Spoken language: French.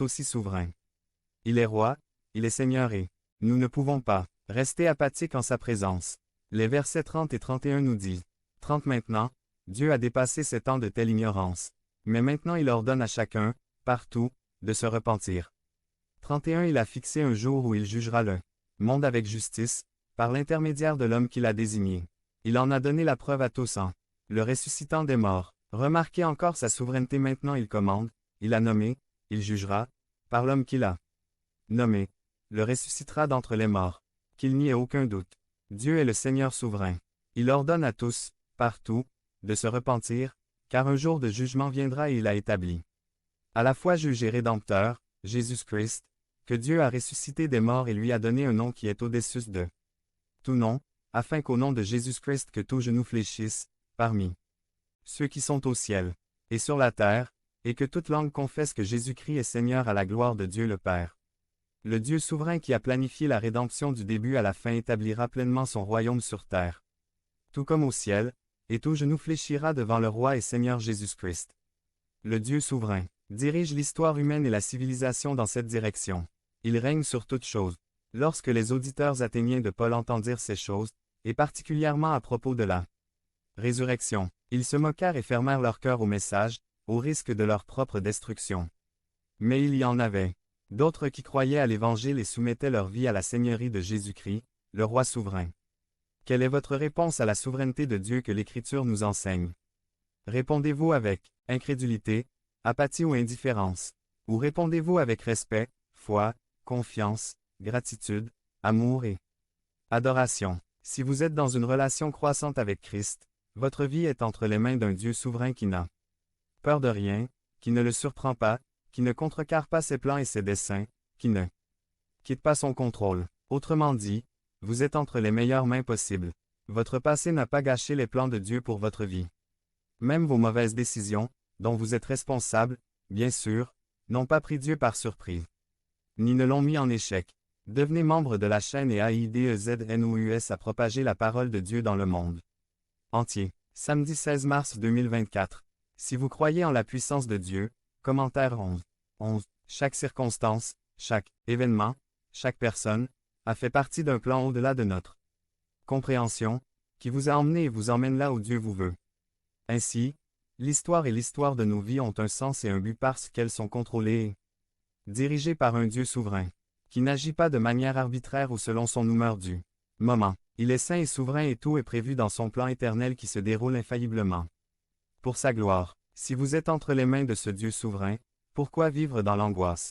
aussi souverain. Il est roi, il est Seigneur et nous ne pouvons pas rester apathiques en sa présence. Les versets 30 et 31 nous disent 30 maintenant, Dieu a dépassé ces temps de telle ignorance. Mais maintenant il ordonne à chacun, partout, de se repentir. 31 Il a fixé un jour où il jugera le monde avec justice, par l'intermédiaire de l'homme qu'il a désigné. Il en a donné la preuve à tous en le ressuscitant des morts. Remarquez encore sa souveraineté maintenant il commande, il a nommé, il jugera, par l'homme qu'il a nommé, le ressuscitera d'entre les morts. Qu'il n'y ait aucun doute. Dieu est le Seigneur souverain. Il ordonne à tous, partout, de se repentir, car un jour de jugement viendra et il a établi. À la fois juge et rédempteur, Jésus-Christ, que Dieu a ressuscité des morts et lui a donné un nom qui est au-dessus de tout nom, afin qu'au nom de Jésus-Christ que tout genou fléchisse, parmi ceux qui sont au ciel, et sur la terre, et que toute langue confesse que Jésus-Christ est Seigneur à la gloire de Dieu le Père. Le Dieu souverain qui a planifié la rédemption du début à la fin établira pleinement son royaume sur terre. Tout comme au ciel, et tout genou fléchira devant le roi et Seigneur Jésus-Christ. Le Dieu souverain dirige l'histoire humaine et la civilisation dans cette direction. Il règne sur toutes choses. Lorsque les auditeurs athéniens de Paul entendirent ces choses, et particulièrement à propos de la résurrection, ils se moquèrent et fermèrent leur cœur au message, au risque de leur propre destruction. Mais il y en avait d'autres qui croyaient à l'Évangile et soumettaient leur vie à la seigneurie de Jésus-Christ, le roi souverain. Quelle est votre réponse à la souveraineté de Dieu que l'Écriture nous enseigne? Répondez-vous avec incrédulité, apathie ou indifférence? Ou répondez-vous avec respect, foi, confiance, gratitude, amour et adoration? Si vous êtes dans une relation croissante avec Christ, votre vie est entre les mains d'un Dieu souverain qui n'a peur de rien, qui ne le surprend pas, qui ne contrecarre pas ses plans et ses desseins, qui ne quitte pas son contrôle. Autrement dit, vous êtes entre les meilleures mains possibles. Votre passé n'a pas gâché les plans de Dieu pour votre vie. Même vos mauvaises décisions, dont vous êtes responsable, bien sûr, n'ont pas pris Dieu par surprise. Ni ne l'ont mis en échec. Devenez membre de la chaîne et AIDEZNOUS à propager la parole de Dieu dans le monde entier. Samedi 16 mars 2024. Si vous croyez en la puissance de Dieu, commentaire 11. Chaque circonstance, chaque événement, chaque personne, a fait partie d'un plan au-delà de notre compréhension, qui vous a emmené et vous emmène là où Dieu vous veut. Ainsi, l'histoire et l'histoire de nos vies ont un sens et un but parce qu'elles sont contrôlées et dirigées par un Dieu souverain, qui n'agit pas de manière arbitraire ou selon son humeur du moment. Il est saint et souverain et tout est prévu dans son plan éternel qui se déroule infailliblement. Pour sa gloire, si vous êtes entre les mains de ce Dieu souverain, pourquoi vivre dans l'angoisse?